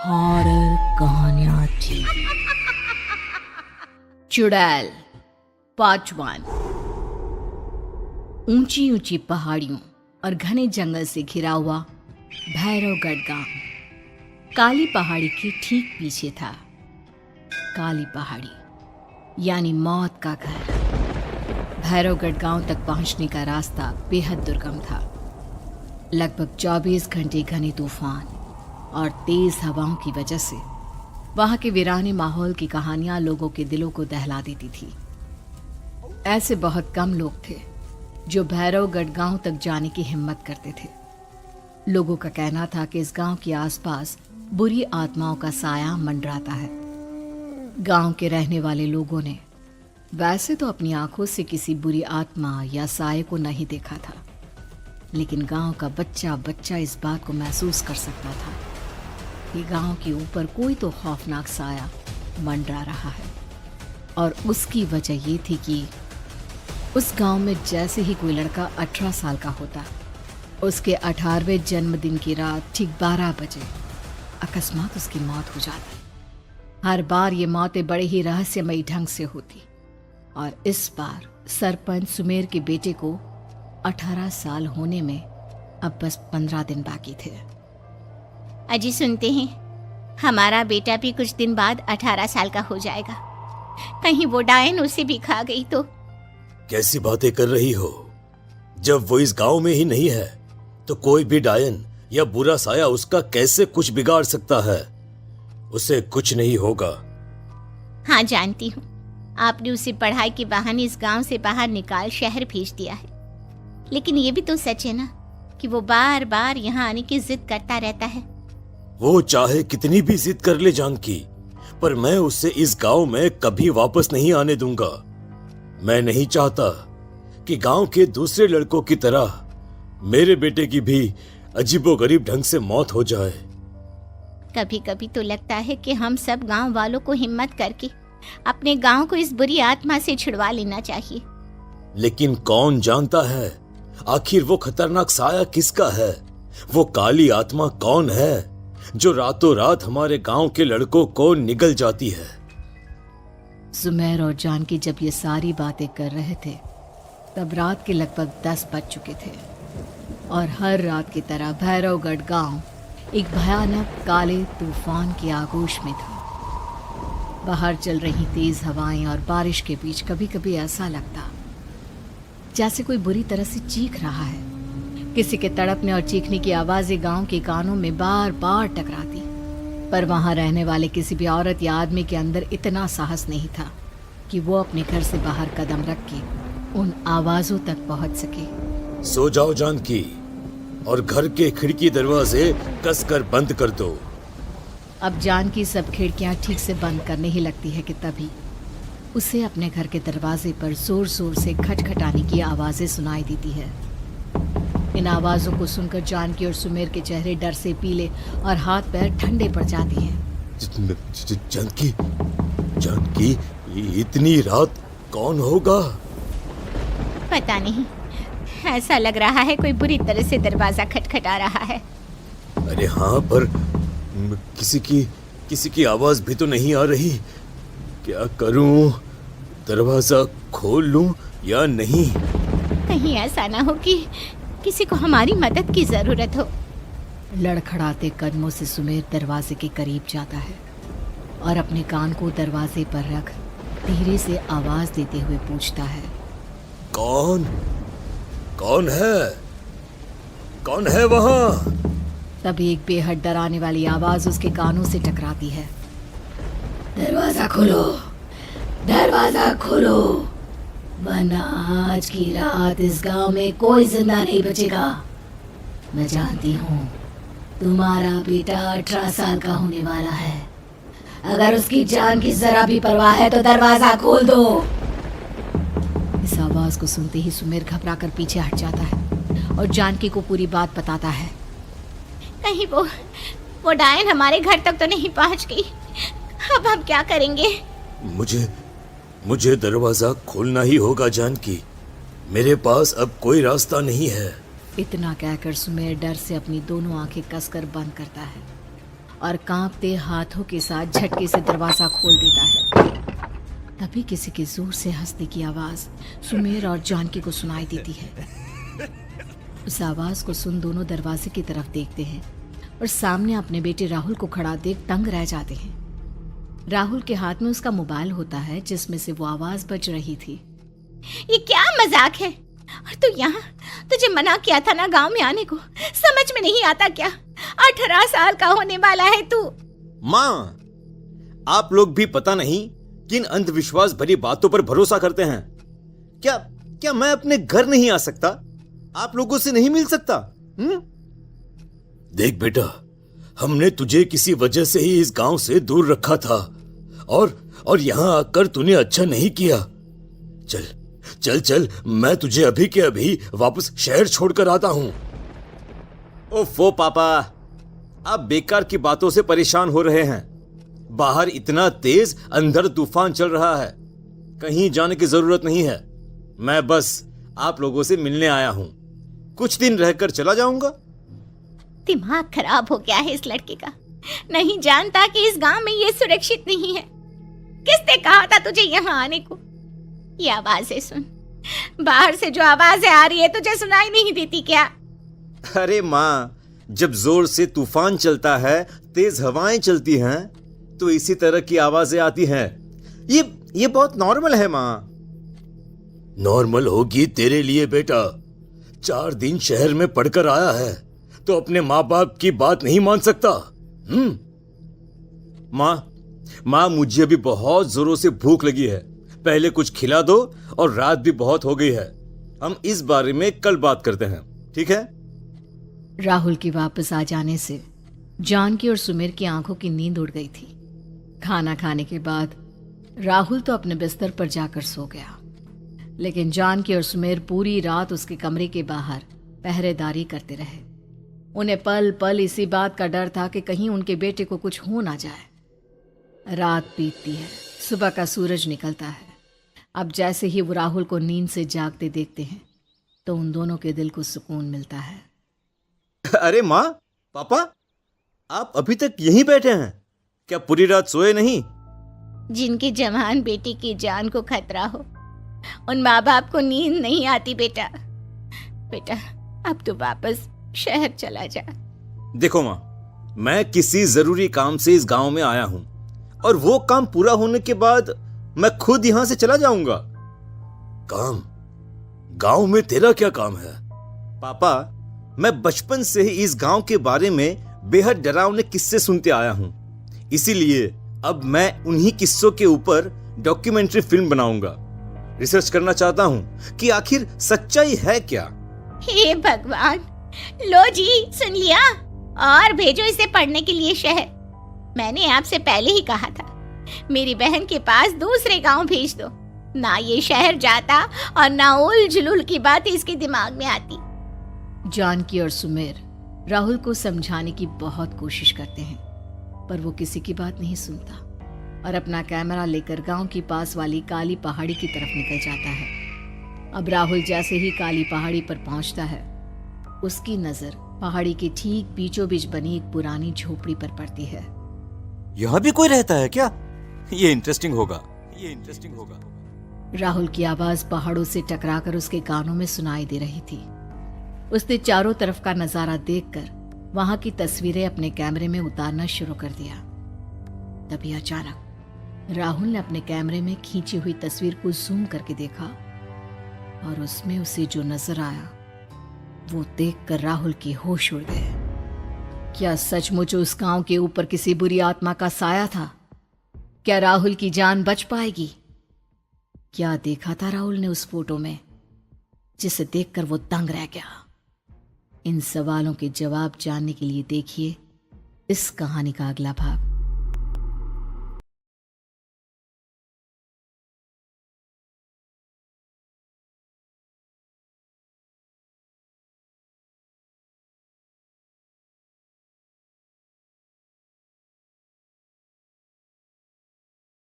Horror कहानियां थी। चुड़ैल पार्ट 1। ऊंची ऊंची पहाड़ियों और घने जंगल से घिरा हुआ भैरवगढ़ गांव काली पहाड़ी के ठीक पीछे था। काली पहाड़ी यानी मौत का घर। भैरवगढ़ गांव तक पहुंचने का रास्ता बेहद दुर्गम था। लगभग 24 घंटे घने तूफान और तेज हवाओं की वजह से वहां के वीराने माहौल की कहानियां लोगों के दिलों को दहला देती थी। ऐसे बहुत कम लोग थे जो भैरवगढ़ गांव तक जाने की हिम्मत करते थे। लोगों का कहना था कि इस गांव के आसपास बुरी आत्माओं का साया मंडराता है। गांव के रहने वाले लोगों ने वैसे तो अपनी आंखों से किसी बुरी आत्मा या साये को नहीं देखा था, लेकिन गांव का बच्चा बच्चा इस बात को महसूस कर सकता था कि गांव के ऊपर कोई तो खौफनाक साया मंडरा रहा है। और उसकी वजह ये थी कि उस गांव में जैसे ही कोई लड़का 18 साल का होता, उसके 18वें जन्मदिन की रात ठीक 12 बजे अकस्मात उसकी मौत हो जाती। हर बार ये मौतें बड़े ही रहस्यमयी ढंग से होती और इस बार सरपंच सुमेर के बेटे को 18 साल होने में अब बस 15 दिन बाकी थे। अजी सुनते हैं, हमारा बेटा भी कुछ दिन बाद 18 साल का हो जाएगा। कहीं वो डायन उसे भी खा गई तो। कैसी बातें कर रही हो? जब वो इस गांव में ही नहीं है तो कोई भी डायन या बुरा साया उसका कैसे कुछ बिगाड़ सकता है? उसे कुछ नहीं होगा। हाँ जानती हूँ, आपने उसे पढ़ाई के बहाने इस गांव से बाहर निकाल शहर भेज दिया है, लेकिन ये भी तो सच है ना कि वो बार बार यहाँ आने की जिद करता रहता है। वो चाहे कितनी भी जिद कर ले जानकी, पर मैं उसे इस गांव में कभी वापस नहीं आने दूंगा। मैं नहीं चाहता कि गांव के दूसरे लड़कों की तरह मेरे बेटे की भी अजीबोगरीब ढंग से मौत हो जाए। कभी कभी तो लगता है कि हम सब गांव वालों को हिम्मत करके अपने गांव को इस बुरी आत्मा से छुड़वा लेना चाहिए। लेकिन कौन जानता है आखिर वो खतरनाक साया किसका है? वो काली आत्मा कौन है जो रातों रात हमारे गांव के लड़कों को निगल जाती है? सुमेर और जानकी जब ये सारी बातें कर रहे थे तब रात के लगभग 10 बज चुके थे और हर रात की तरह भैरवगढ़ गांव एक भयानक काले तूफान की आगोश में था। बाहर चल रही तेज हवाएं और बारिश के बीच कभी कभी ऐसा लगता जैसे कोई बुरी तरह से चीख रहा है। किसी के तड़पने और चीखने की आवाजें गांव के कानों में बार बार टकराती, पर वहां रहने वाले किसी भी औरत या आदमी के अंदर इतना साहस नहीं था कि वो अपने घर से बाहर कदम रख के उन आवाजों तक पहुंच सके। सो जाओ जानकी और घर के खिड़की दरवाजे कसकर बंद कर दो। अब जानकी सब खिड़कियां ठीक से बंद करने ही लगती है कि तभी उसे अपने घर के दरवाजे पर जोर जोर से खटखटाने की आवाजें सुनाई देती है। इन आवाजों को सुनकर जानकी और सुमेर के चेहरे डर से पीले और हाथ पैर ठंडे पड़ जाते हैं। जानकी, जानकी, इतनी रात कौन होगा? पता नहीं, ऐसा लग रहा है कोई बुरी तरह से दरवाजा खटखटा रहा है। अरे हाँ, पर किसी की आवाज भी तो नहीं आ रही। क्या करूं? दरवाजा खोल लूं या नहीं? कहीं ऐसा ना हो कि किसी को हमारी मदद की जरूरत हो। लड़खड़ाते कदमों से सुमेर दरवाजे के करीब जाता है और अपने कान को दरवाजे पर रख धीरे से आवाज देते हुए पूछता है, कौन कौन है? कौन है वहां? तभी एक बेहद डराने वाली आवाज उसके कानों से टकराती है। दरवाजा खोलो, दरवाजा खोलो, वरना आज की रात इस गांव में कोई जिंदा नहीं बचेगा। मैं जानती हूँ तुम्हारा बेटा 18 साल का होने वाला है। अगर उसकी जान की जरा भी परवाह है तो दरवाजा खोल दो। इस आवाज को सुनते ही सुमेर घबरा कर पीछे हट जाता है और जानकी को पूरी बात बताता है। कहीं वो डायन हमारे घर तक तो नहीं पहुंच गई? अब हम क्या करेंगे? मुझे दरवाजा खोलना ही होगा जानकी। मेरे पास अब कोई रास्ता नहीं है। इतना कहकर सुमेर डर से अपनी दोनों आंखें कसकर बंद करता है और कांपते हाथों के साथ झटके से दरवाजा खोल देता है। तभी किसी के जोर से हंसने की आवाज सुमेर और जानकी को सुनाई देती है। उस आवाज को सुन दोनों दरवाजे की तरफ देखते हैं और सामने अपने बेटे राहुल को खड़ा देख दंग रह जाते हैं। राहुल के हाथ में उसका मोबाइल होता है जिसमें से वो आवाज बज रही थी। ये क्या मजाक है? और तू यहाँ, तुझे मना किया था ना गांव में आने को, समझ में नहीं आता क्या? 18 साल का होने वाला है तू। माँ, आप लोग भी पता नहीं किन अंधविश्वास भरी बातों पर भरोसा करते हैं। क्या क्या मैं अपने घर नहीं आ सकता? आप लोगों से नहीं मिल सकता? देख बेटा, हमने तुझे किसी वजह से ही इस गांव से दूर रखा था और यहां आकर तूने अच्छा नहीं किया। चल चल चल, मैं तुझे अभी के अभी वापस शहर छोड़कर आता हूं। ओफो पापा, आप बेकार की बातों से परेशान हो रहे हैं। बाहर इतना तेज अंधड़ तूफान चल रहा है, कहीं जाने की जरूरत नहीं है। मैं बस आप लोगों से मिलने आया हूं, कुछ दिन रहकर चला जाऊंगा। दिमाग खराब हो गया है इस लड़के का, नहीं जानता कि इस गांव में ये सुरक्षित नहीं है। किसने कहा था तुझे यहाँ आने को? ये आवाजें सुन, बाहर से जो आवाजें आ रही है तुझे सुनाई नहीं देती क्या? अरे माँ, जब जोर से तूफान चलता है, तेज हवाएं चलती हैं, तो इसी तरह की आवाजें आती हैं। ये बहुत नॉर्मल है माँ। नॉर्मल होगी तेरे लिए बेटा। 4 दिन शहर में पढ़कर आया है तो अपने माँ बाप की बात नहीं मान सकता। माँ, मुझे अभी बहुत जोरों से भूख लगी है, पहले कुछ खिला दो, और रात भी बहुत हो गई है। हम इस बारे में कल बात करते हैं, ठीक है? राहुल के वापस आ जाने से जानकी और सुमेर की आंखों की नींद उड़ गई थी। खाना खाने के बाद राहुल तो अपने बिस्तर पर जाकर सो गया, लेकिन जानकी और सुमेर पूरी रात उसके कमरे के बाहर पहरेदारी करते रहे। उन्हें पल पल इसी बात का डर था कि कहीं उनके बेटे को कुछ हो ना जाए। रात बीतती है, सुबह का सूरज निकलता है। अब जैसे ही वो राहुल को नींद से जागते देखते हैं तो उन दोनों के दिल को सुकून मिलता है। अरे माँ, पापा, आप अभी तक यहीं बैठे हैं? क्या पूरी रात सोए नहीं? जिनकी जवान बेटी की जान को खतरा हो, उन माँ बाप को नींद नहीं आती बेटा। बेटा, अब तो वापस शहर चला जा। देखो माँ, मैं किसी जरूरी काम से इस गांव में आया हूं, और वो काम पूरा होने के बाद मैं खुद यहां से चला जाऊंगा। काम? गांव में तेरा क्या काम है? पापा, मैं बचपन से ही इस गांव के बारे में बेहद डरावने किस्से सुनते आया हूं, इसीलिए अब मैं उन्हीं किस्सों के ऊपर डॉक्यूमेंट्री फिल्म बनाऊंगा। रिसर्च करना चाहता हूं कि आखिर सच्चाई है क्या। हे भगवान, लो जी, सुन लिया, और भेजो इसे पढ़ने के लिए शहर। मैंने आपसे पहले ही कहा था, मेरी बहन के पास दूसरे गांव भेज दो। ना ये शहर जाता और ना उल जुलूल की बात इसके दिमाग में आती। जानकी और सुमेर राहुल को समझाने की बहुत कोशिश करते हैं, पर वो किसी की बात नहीं सुनता और अपना कैमरा लेकर गांव की पास वाली काली पहाड़ी की तरफ निकल जाता है। अब राहुल जैसे ही काली पहाड़ी पर पहुंचता है, उसकी नजर पहाड़ी के ठीक बीचों बीच बनी एक पुरानी झोपड़ी पर पड़ती है। यहाँ भी कोई रहता है क्या? ये इंटरेस्टिंग होगा। राहुल की आवाज पहाड़ों से टकराकर उसके कानों में सुनाई दे रही थी। उसने चारों तरफ का नजारा देखकर वहां की तस्वीरें अपने कैमरे में उतारना शुरू कर दिया। तभी अचानक राहुल ने अपने कैमरे में खींची हुई तस्वीर को जूम करके देखा, और उसमें उसे जो नजर आया वो देखकर राहुल की होश उड़ गए। क्या सचमुच उस गांव के ऊपर किसी बुरी आत्मा का साया था? क्या राहुल की जान बच पाएगी? क्या देखा था राहुल ने उस फोटो में जिसे देखकर वो दंग रह गया? इन सवालों के जवाब जानने के लिए देखिए इस कहानी का अगला भाग।